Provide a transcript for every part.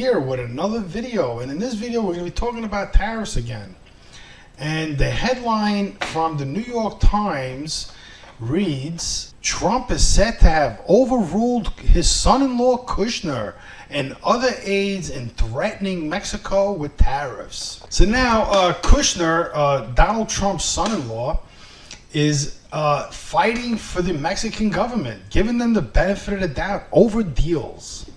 here with another video, and in this video we're going to be talking about tariffs again. And the headline from the New York Times reads, Trump is said to have overruled his son-in-law Kushner and other aides in threatening Mexico with tariffs. So now Kushner, Donald Trump's son-in-law, is fighting for the Mexican government, giving them the benefit of the doubt over deals.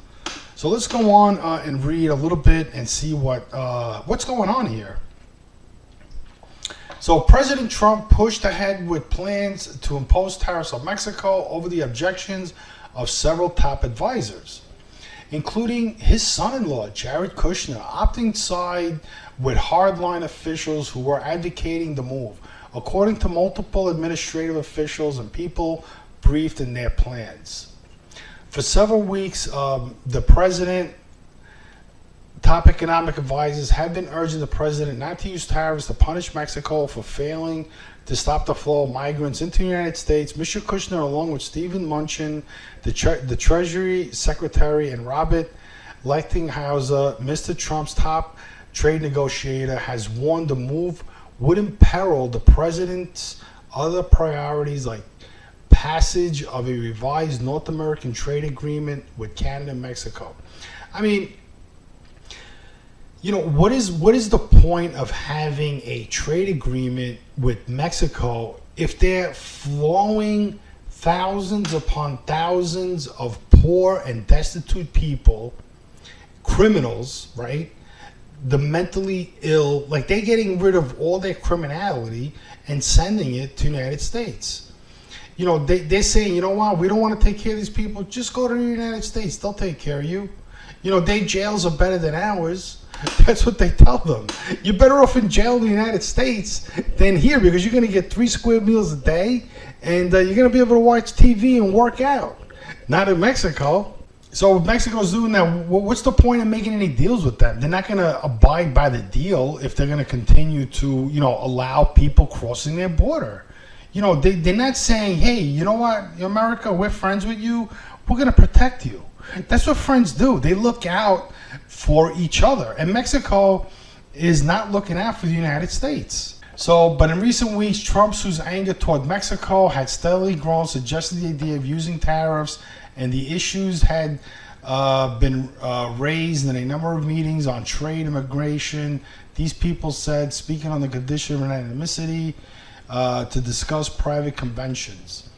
So let's go on and read a little bit and see what's going on here. So President Trump pushed ahead with plans to impose tariffs on Mexico over the objections of several top advisors, including his son-in-law, Jared Kushner, opting side with hardline officials who were advocating the move, according to multiple administrative officials and people briefed in their plans. For several weeks, the president, top economic advisors have been urging the president not to use tariffs to punish Mexico for failing to stop the flow of migrants into the United States. Mr. Kushner, along with Stephen Mnuchin, the Treasury Secretary, and Robert Lichtenhauser, Mr. Trump's top trade negotiator, has warned the move would imperil the president's other priorities like passage of a revised North American trade agreement with Canada and Mexico. I mean, you know, what is the point of having a trade agreement with Mexico if they're flowing thousands upon thousands of poor and destitute people, criminals, right? The mentally ill, like they're getting rid of all their criminality and sending it to the United States. You know, they're saying, you know what, we don't want to take care of these people. Just go to the United States. They'll take care of you. You know, their jails are better than ours. That's what they tell them. You're better off in jail in the United States than here because you're going to get 3 square meals a day and you're going to be able to watch TV and work out. Not in Mexico. So if Mexico's doing that, what's the point of making any deals with them? They're not going to abide by the deal if they're going to continue to, you know, allow people crossing their border. You know, they're not saying, hey, you know what, America, we're friends with you. We're going to protect you. That's what friends do. They look out for each other. And Mexico is not looking out for the United States. So, but in recent weeks, Trump's anger toward Mexico had steadily grown, suggested the idea of using tariffs, and the issues had been raised in a number of meetings on trade, immigration. These people said, speaking on the condition of anonymity, to discuss private conventions.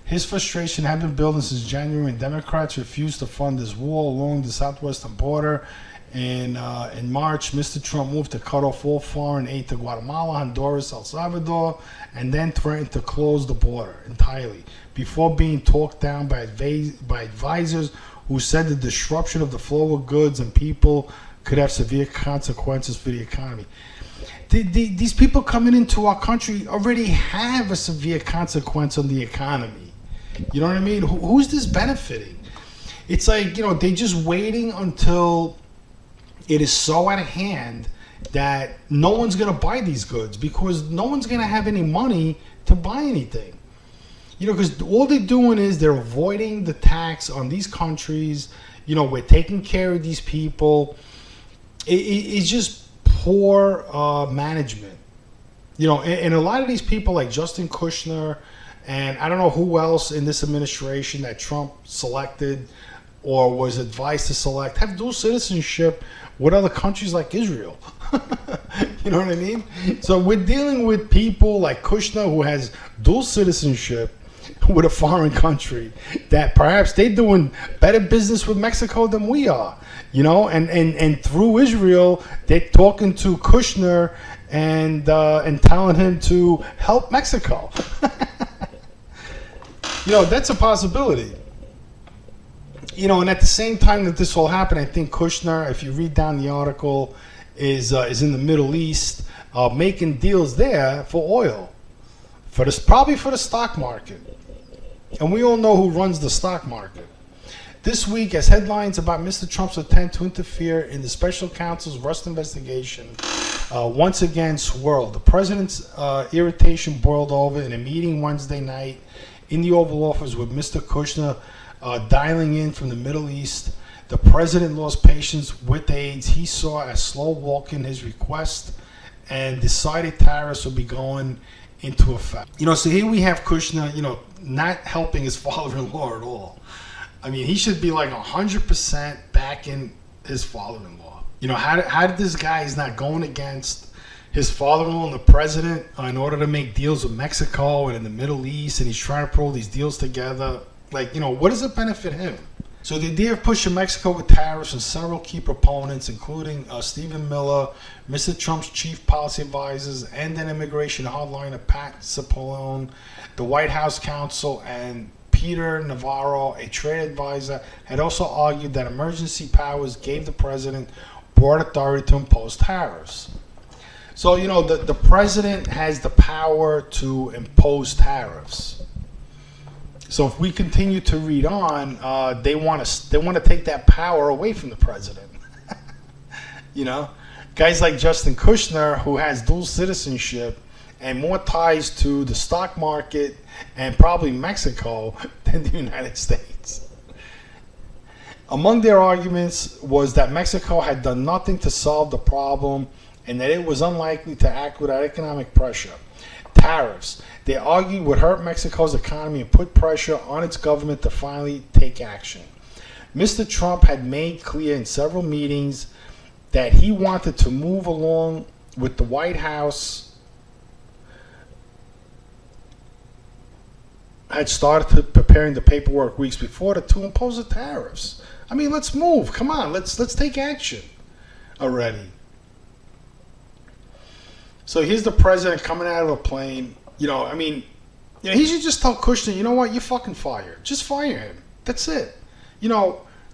His frustration had been building since January when Democrats refused to fund his wall along the southwestern border. And in March, Mr. Trump moved to cut off all foreign aid to Guatemala, Honduras, El Salvador, and then threatened to close the border entirely before being talked down by advisors who said the disruption of the flow of goods and people could have severe consequences for the economy. These people coming into our country already have a severe consequence on the economy. You know what I mean? Who's this benefiting? It's like, you know, they're just waiting until it is so out of hand that no one's going to buy these goods because no one's going to have any money to buy anything. You know, because all they're doing is they're avoiding the tax on these countries. You know, we're taking care of these people. It's just poor management. You know, and a lot of these people like Justin Kushner and I don't know who else in this administration that Trump selected or was advised to select have dual citizenship with other countries like Israel. You know what I mean? So we're dealing with people like Kushner who has dual citizenship with a foreign country that perhaps they're doing better business with Mexico than we are. You know, and through Israel, they're talking to Kushner and telling him to help Mexico. You know, that's a possibility. You know, and at the same time that this all happened, I think Kushner, if you read down the article, is in the Middle East making deals there for oil, probably for the stock market. And we all know who runs the stock market. This week, as headlines about Mr. Trump's attempt to interfere in the special counsel's Rust investigation once again swirled. The president's irritation boiled over in a meeting Wednesday night in the Oval Office with Mr. Kushner dialing in from the Middle East. The president lost patience with aides he saw as slow walking his request and decided tariffs would be going into effect. So here we have Kushner, not helping his father-in-law at all. I mean, he should be like 100% backing his father-in-law. How did this guy is not going against his father-in-law and the president in order to make deals with Mexico and in the Middle East, and he's trying to pull these deals together? What does it benefit him? So the idea of pushing Mexico with tariffs and several key proponents, including Stephen Miller, Mr. Trump's chief policy advisors, and an immigration hardliner Pat Cipollone, the White House counsel, and Peter Navarro, a trade advisor, had also argued that emergency powers gave the president broad authority to impose tariffs. So, the president has the power to impose tariffs. So if we continue to read on, they want to take that power away from the president. Guys like Justin Kushner, who has dual citizenship and more ties to the stock market and probably Mexico than the United States. Among their arguments was that Mexico had done nothing to solve the problem and that it was unlikely to act without economic pressure. Tariffs, they argued, would hurt Mexico's economy and put pressure on its government to finally take action. Mr. Trump had made clear in several meetings that he wanted to move along with the White House had started preparing the paperwork weeks before to impose the tariffs. I mean, let's move. Come on, let's take action already. So here's the president coming out of a plane. He should just tell Kushner, you know what, you're fucking fired. Just fire him. That's it.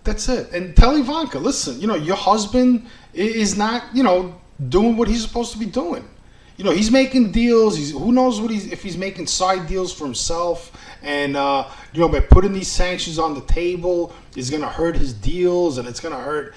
That's it. And tell Ivanka, listen, your husband is not, doing what he's supposed to be doing. He's making deals. Who knows if he's making side deals for himself. And, by putting these sanctions on the table is going to hurt his deals, and it's going to hurt,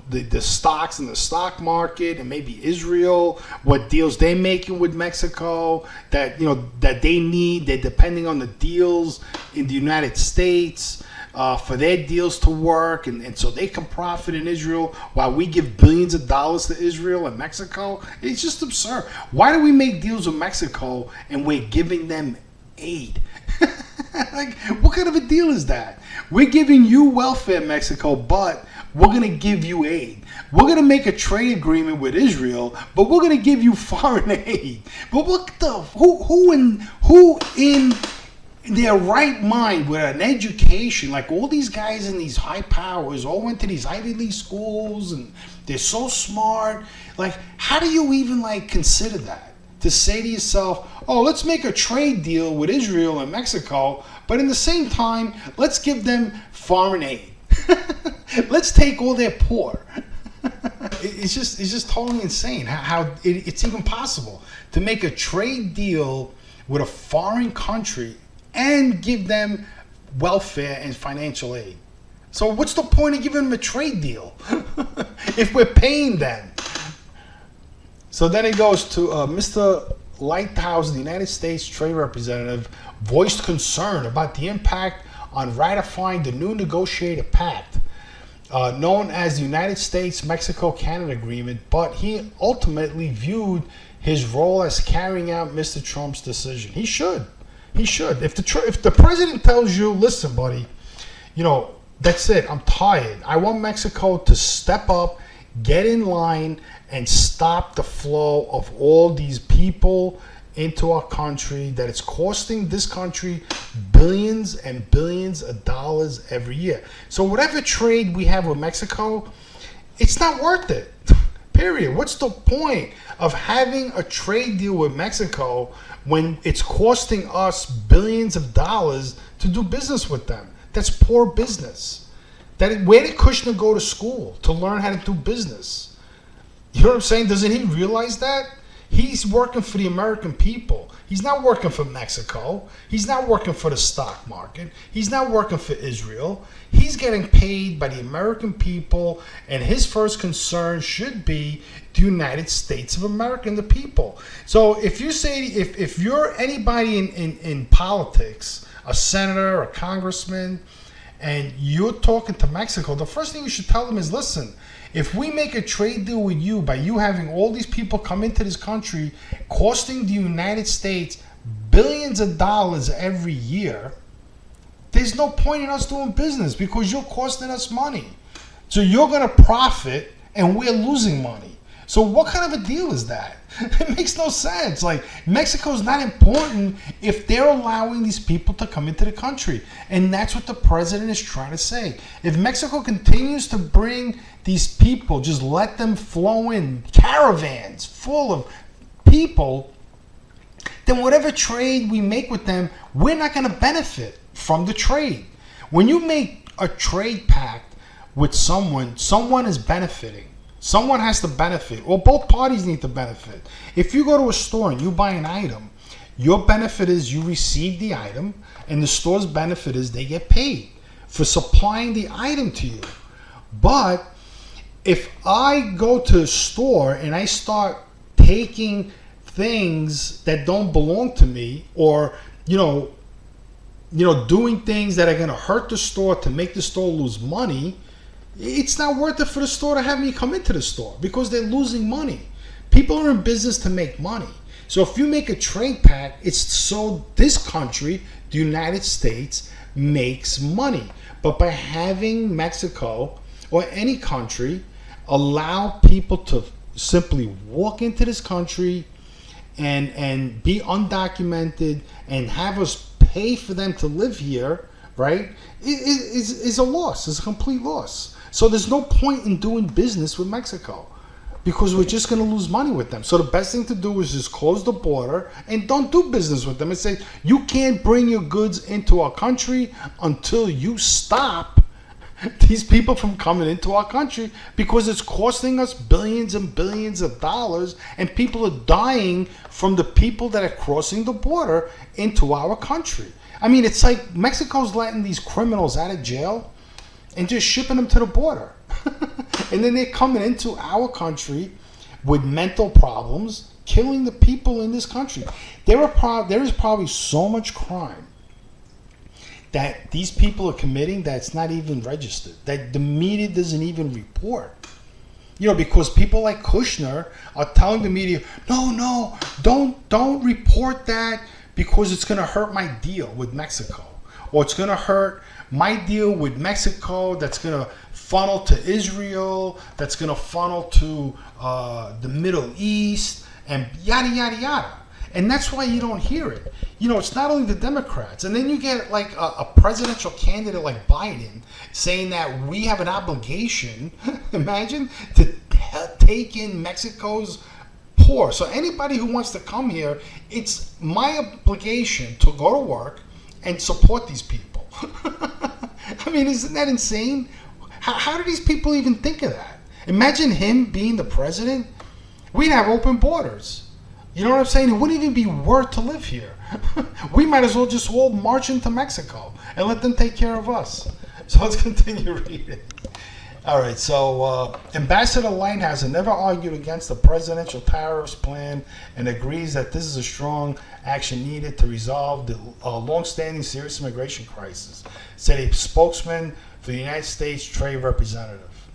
the stocks in the stock market and maybe Israel, what deals they're making with Mexico that, that they need. They're depending on the deals in the United States for their deals to work, and so they can profit in Israel while we give billions of dollars to Israel and Mexico. It's just absurd. Why do we make deals with Mexico and we're giving them aid? What kind of a deal is that? We're giving you welfare, Mexico, but we're going to give you aid. We're going to make a trade agreement with Israel, but we're going to give you foreign aid. But who in their right mind with an education, like all these guys in these high powers all went to these Ivy League schools and they're so smart. How do you even consider that? To say to yourself, oh, let's make a trade deal with Israel and Mexico, but in the same time, let's give them foreign aid. Let's take all their poor. It's just totally insane how it's even possible to make a trade deal with a foreign country and give them welfare and financial aid. So what's the point of giving them a trade deal if we're paying them? So then it goes to Mr. Lighthouse, the United States Trade Representative, voiced concern about the impact on ratifying the new negotiated pact known as the United States-Mexico-Canada Agreement, but he ultimately viewed his role as carrying out Mr. Trump's decision. He should. If the president tells you, listen, buddy, that's it, I'm tired. I want Mexico to step up, get in line, and stop the flow of all these people into our country that it's costing this country billions and billions of dollars every year. So whatever trade we have with Mexico, it's not worth it. Period. What's the point of having a trade deal with Mexico when it's costing us billions of dollars to do business with them? That's poor business. Where did Kushner go to school to learn how to do business? You know what I'm saying? Doesn't he realize that? He's working for the American people. He's not working for Mexico. He's not working for the stock market. He's not working for Israel. He's getting paid by the American people, and his first concern should be the United States of America and the people. So if you say, if you're anybody in politics, a senator, a congressman, and you're talking to Mexico, the first thing you should tell them is, listen, if we make a trade deal with you by you having all these people come into this country, costing the United States billions of dollars every year, there's no point in us doing business because you're costing us money. So you're going to profit and we're losing money. So what kind of a deal is that? It makes no sense. Like, Mexico's not important if they're allowing these people to come into the country. And that's what the president is trying to say. If Mexico continues to bring these people, just let them flow in, caravans full of people, then whatever trade we make with them, we're not going to benefit from the trade. When you make a trade pact with someone is benefiting. Someone has to benefit, or both parties need to benefit. If you go to a store and you buy an item, your benefit is you receive the item, and the store's benefit is they get paid for supplying the item to you. But if I go to a store and I start taking things that don't belong to me, or doing things that are going to hurt the store to make the store lose money, it's not worth it for the store to have me come into the store because they're losing money. People are in business to make money. So if you make a trade pact, it's so this country, the United States, makes money. But by having Mexico or any country allow people to simply walk into this country and be undocumented and have us pay for them to live here, right, is a loss. It's a complete loss. So there's no point in doing business with Mexico because we're just going to lose money with them. So the best thing to do is just close the border and don't do business with them and say, you can't bring your goods into our country until you stop these people from coming into our country because it's costing us billions and billions of dollars, and people are dying from the people that are crossing the border into our country. I mean, it's like Mexico's letting these criminals out of jail and just shipping them to the border. And then they're coming into our country with mental problems, killing the people in this country. There is probably so much crime that these people are committing that's not even registered, that the media doesn't even report. Because people like Kushner are telling the media, no, don't report that because it's going to hurt my deal with Mexico, or it's going to hurt my deal with Mexico that's going to funnel to Israel, that's going to funnel to the Middle East, and yada, yada, yada. And that's why you don't hear it. It's not only the Democrats. And then you get like a presidential candidate like Biden saying that we have an obligation, imagine, to take in Mexico's poor. So anybody who wants to come here, it's my obligation to go to work and support these people. I mean, isn't that insane? How do these people even think of that? Imagine him being the president. We'd have open borders. You know what I'm saying? It wouldn't even be worth to live here. We might as well just all march into Mexico and let them take care of us. So let's continue reading. All right, so Ambassador Lighthouse never argued against the presidential tariffs plan and agrees that this is a strong action needed to resolve the long-standing serious immigration crisis, said a spokesman for the United States Trade Representative.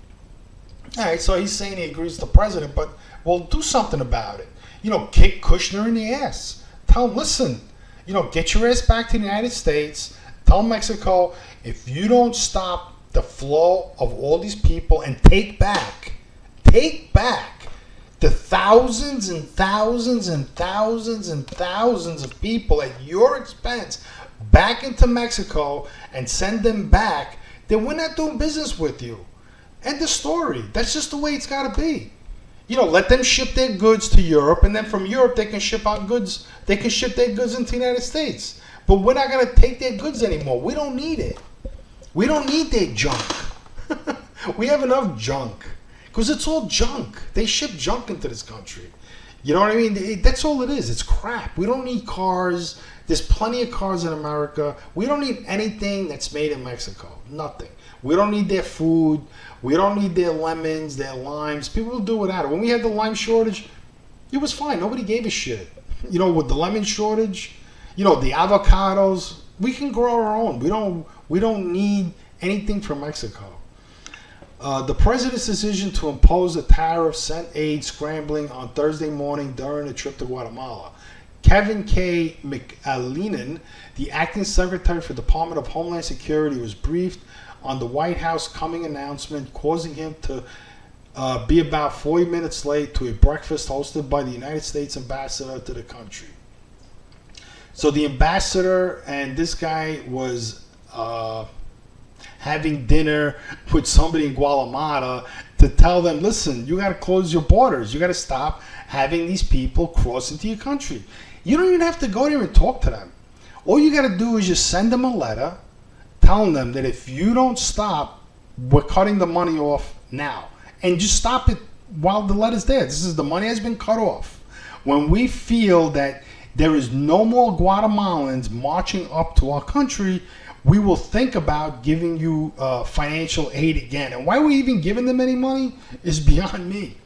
All right, so he's saying he agrees with the president, but we'll do something about it. Kick Kushner in the ass. Tell him, listen, get your ass back to the United States. Tell Mexico, if you don't stop the flow of all these people and take back the thousands and thousands and thousands and thousands of people at your expense back into Mexico and send them back, then we're not doing business with you. End of story. That's just the way it's got to be. Let them ship their goods to Europe, and then from Europe they can ship out goods. They can ship their goods into the United States. But we're not going to take their goods anymore. We don't need it. We don't need their junk. We have enough junk. Because it's all junk. They ship junk into this country. You know what I mean? That's all it is. It's crap. We don't need cars. There's plenty of cars in America. We don't need anything that's made in Mexico. Nothing. We don't need their food. We don't need their lemons, their limes. People will do without it. When we had the lime shortage, it was fine. Nobody gave a shit. With the lemon shortage, the avocados, we can grow our own. We don't need anything from Mexico. The president's decision to impose a tariff sent aid scrambling on Thursday morning during a trip to Guatemala. Kevin K. McAleenan, the acting secretary for the Department of Homeland Security, was briefed on the White House coming announcement, causing him to be about 40 minutes late to a breakfast hosted by the United States ambassador to the country. So the ambassador and this guy was having dinner with somebody in Guatemala to tell them, listen, you got to close your borders. You got to stop having these people cross into your country. You don't even have to go there and talk to them. All you got to do is just send them a letter telling them that if you don't stop, we're cutting the money off now. And just stop it while the letter's there. This is the money has been cut off. When we feel that there is no more Guatemalans marching up to our country, we will think about giving you financial aid again. And why we're even giving them any money is beyond me.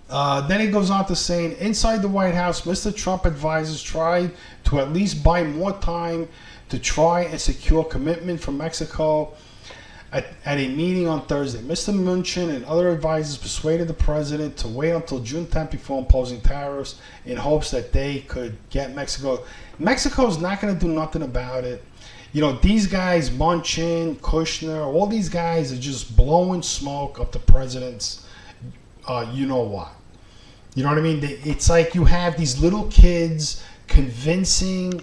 Then it goes on to saying, inside the White House, Mr. Trump advisors tried to at least buy more time to try and secure commitment from Mexico at a meeting on Thursday. Mr. Mnuchin and other advisors persuaded the president to wait until June 10th before imposing tariffs in hopes that they could get Mexico. Mexico's not going to do nothing about it. You know, these guys, Mnuchin, Kushner, all these guys are just blowing smoke up the president's, you know what. You know what I mean? It's like you have these little kids convincing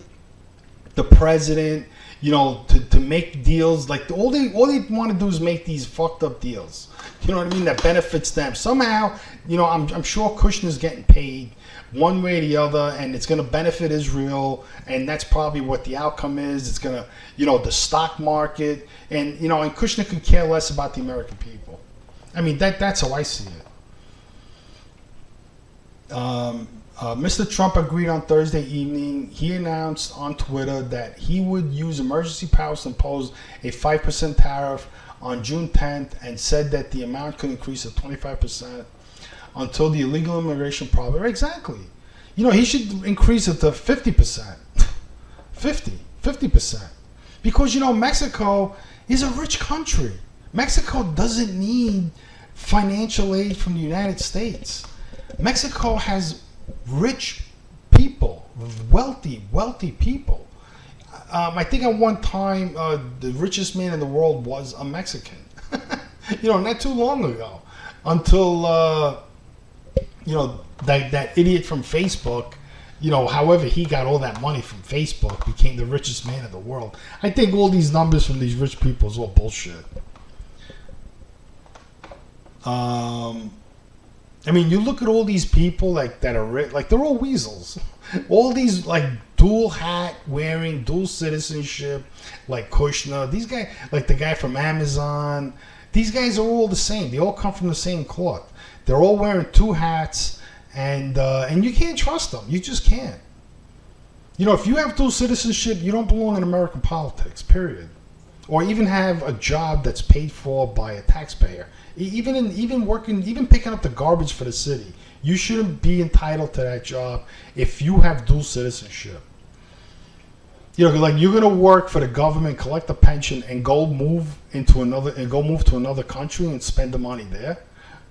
the president, you know, to make deals. Like all they want to do is make these fucked up deals. You know what I mean? That benefits them somehow. You know, I'm sure Kushner's getting paid one way or the other, and it's going to benefit Israel, and that's probably what the outcome is. It's going to, you know, the stock market, and you know, and Kushner could care less about the American people. I mean, that's how I see it. Mr. Trump agreed on Thursday evening. He announced on Twitter that he would use emergency powers to impose a 5% tariff on June 10th and said that the amount could increase to 25% until the illegal immigration problem. Exactly. You know, he should increase it to 50%. 50%. Because, you know, Mexico is a rich country. Mexico doesn't need financial aid from the United States. Mexico has rich people, wealthy people. I think at one time the richest man in the world was a Mexican. You know, not too long ago, until you know, that idiot from Facebook. You know, however he got all that money from Facebook, became the richest man in the world. I think all these numbers from these rich people is all bullshit. I mean, you look at all these people like that are rich, like they're all weasels. All these like dual hat wearing, dual citizenship, like Kushner. These guys, like the guy from Amazon. These guys are all the same. They all come from the same cloth. They're all wearing two hats, and you can't trust them. You just can't. You know, if you have dual citizenship, you don't belong in American politics. Period. Or even have a job that's paid for by a taxpayer. Even picking up the garbage for the city, you shouldn't be entitled to that job if you have dual citizenship. You know, like you're gonna work for the government, collect a pension, and go move to another country and spend the money there.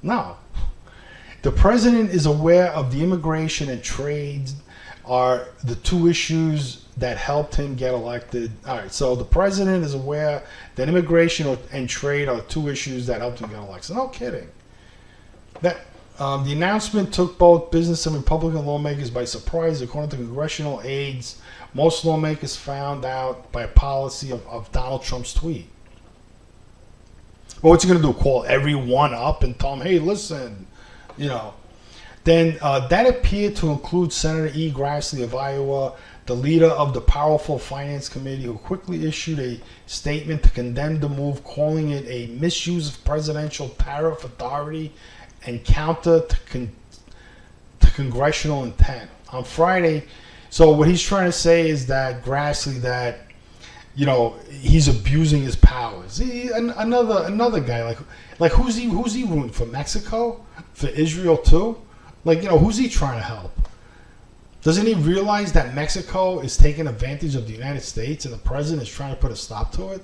No, the president is aware of the immigration and trade are the two issues that helped him get elected. All right, so the president is aware that immigration and trade are two issues that helped him get elected. No kidding. That the announcement took both business and Republican lawmakers by surprise. According to congressional aides, most lawmakers found out by a policy of Donald Trump's tweet. Well, what's he going to do? Call everyone up and tell them, hey, listen, you know. Then that appeared to include Senator E. Grassley of Iowa, the leader of the powerful Finance Committee, who quickly issued a statement to condemn the move, calling it a misuse of presidential tariff authority and counter to congressional intent. On Friday, so what he's trying to say is that Grassley, that, you know, he's abusing his powers. Another guy, like who's he rooting for? Mexico? For Israel too? Like, you know, who's he trying to help? Doesn't he realize that Mexico is taking advantage of the United States and the president is trying to put a stop to it?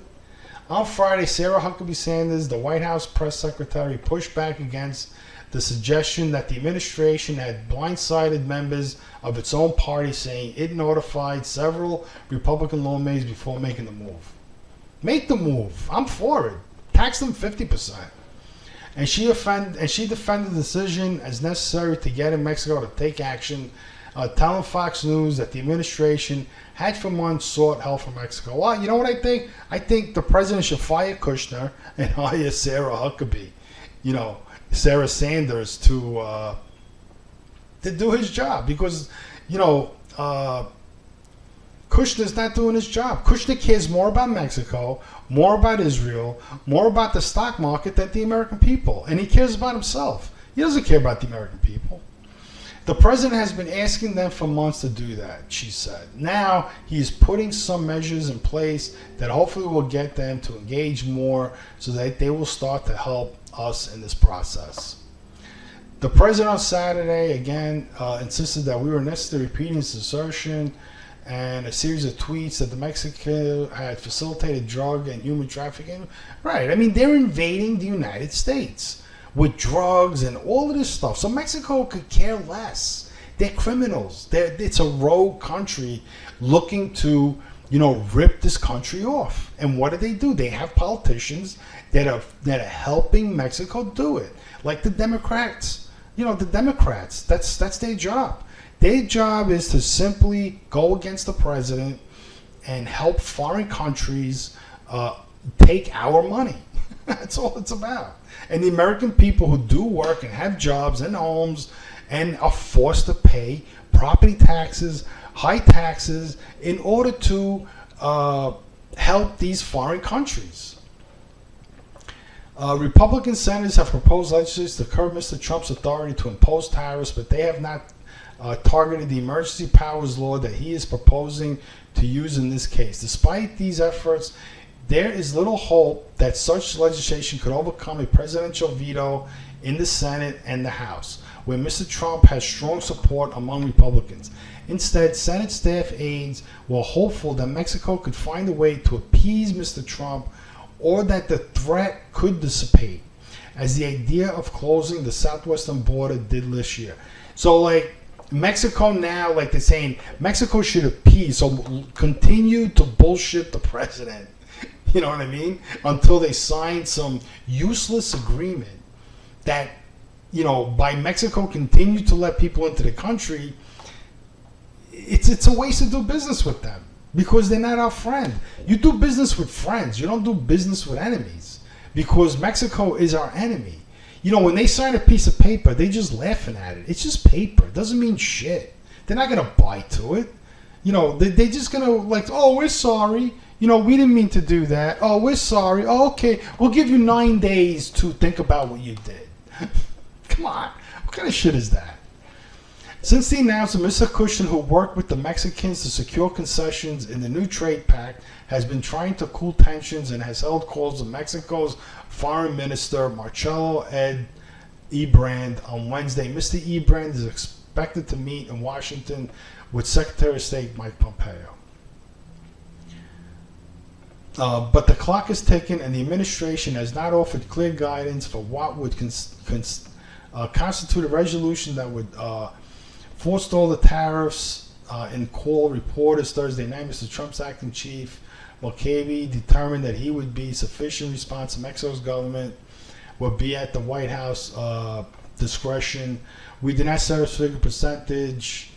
On Friday, Sarah Huckabee Sanders, the White House press secretary, pushed back against the suggestion that the administration had blindsided members of its own party, saying it notified several Republican lawmakers before making the move. Make the move. I'm for it. Tax them 50%. And she defended the decision as necessary to get in Mexico to take action, telling Fox News that the administration had for months sought help from Mexico. Well, you know what I think? I think the president should fire Kushner and hire Sarah Huckabee, Sarah Sanders to do his job, because Kushner's not doing his job. Kushner cares more about Mexico, more about Israel, more about the stock market than the American people, and he cares about himself. He doesn't care about the American people. The president has been asking them for months to do that, she said. Now he's putting some measures in place that hopefully will get them to engage more so that they will start to help us in this process. The president on Saturday again insisted that we were necessarily repeating his assertion and a series of tweets that the Mexico had facilitated drug and human trafficking. Right, I mean, they're invading the United States with drugs and all of this stuff. So Mexico could care less. They're criminals. It's a rogue country looking to, rip this country off. And what do? They have politicians that are helping Mexico do it. Like the Democrats. The Democrats, that's their job. Their job is to simply go against the president and help foreign countries take our money. That's all it's about. And the American people who do work and have jobs and homes and are forced to pay property taxes, high taxes, in order to help these foreign countries. Republican senators have proposed legislation to curb Mr. Trump's authority to impose tariffs, but they have not targeted the emergency powers law that he is proposing to use in this case. Despite these efforts, there is little hope that such legislation could overcome a presidential veto in the Senate and the House, where Mr. Trump has strong support among Republicans. Instead, Senate staff aides were hopeful that Mexico could find a way to appease Mr. Trump, or that the threat could dissipate, as the idea of closing the southwestern border did this year. So, Mexico now, they're saying, Mexico should appease, so continue to bullshit the president. You know what I mean? Until they sign some useless agreement that, by Mexico continue to let people into the country, it's a waste to do business with them. Because they're not our friend. You do business with friends. You don't do business with enemies. Because Mexico is our enemy. When they sign a piece of paper, they're just laughing at it. It's just paper. It doesn't mean shit. They're not going to buy to it. They're just going to oh, we're sorry. We didn't mean to do that. Oh, we're sorry. Oh, okay. We'll give you 9 days to think about what you did. Come on. What kind of shit is that? Since the announcement, Mr. Kushner, who worked with the Mexicans to secure concessions in the new trade pact, has been trying to cool tensions and has held calls with Mexico's Foreign Minister Marcelo Ebrard on Wednesday. Mr. Ebrard is expected to meet in Washington with Secretary of State Mike Pompeo. But the clock is ticking, and the administration has not offered clear guidance for what would constitute a resolution that would forestall the tariffs. In call reporters Thursday night, Mr. Trump's acting chief, Mulcahy, determined that he would be sufficient response to Mexico's government would be at the White House discretion. We did not set a figure percentage,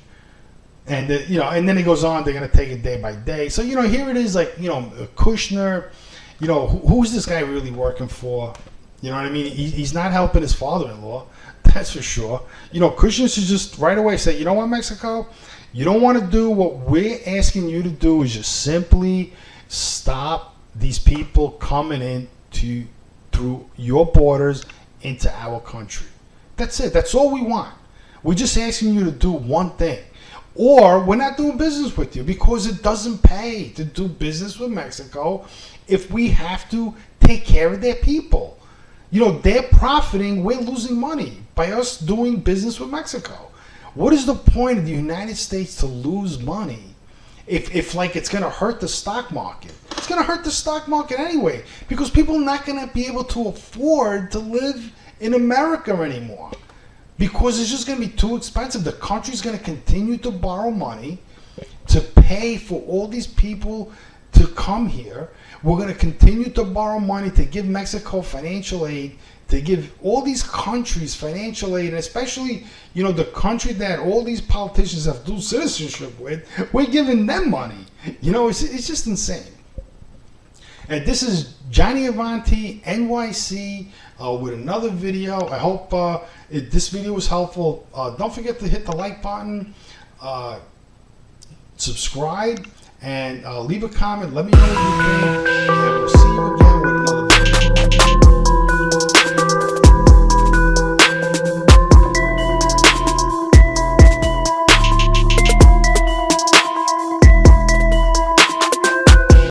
and and then it goes on. They're going to take it day by day. So here it is, Kushner. Who's this guy really working for? You know what I mean? He's not helping his father-in-law. That's for sure. Kushner should just right away say, you know what, Mexico? You don't want to do what we're asking you to do, is just simply stop these people coming in through your borders into our country. That's it. That's all we want. We're just asking you to do one thing. Or we're not doing business with you because it doesn't pay to do business with Mexico if we have to take care of their people. They're profiting, we're losing money by us doing business with Mexico. What is the point of the United States to lose money if it's going to hurt the stock market? it's going to hurt the stock market anyway, because people are not going to be able to afford to live in America anymore, because it's just going to be too expensive. The country's going to continue to borrow money to pay for all these people to come here. We're going to continue to borrow money to give Mexico financial aid, to give all these countries financial aid, and especially, the country that all these politicians have dual citizenship with, we're giving them money. It's just insane. And this is Johnny Avanti, NYC, with another video. I hope this video was helpful. Don't forget to hit the like button, subscribe, and leave a comment. Let me know what you think, and we'll see you again with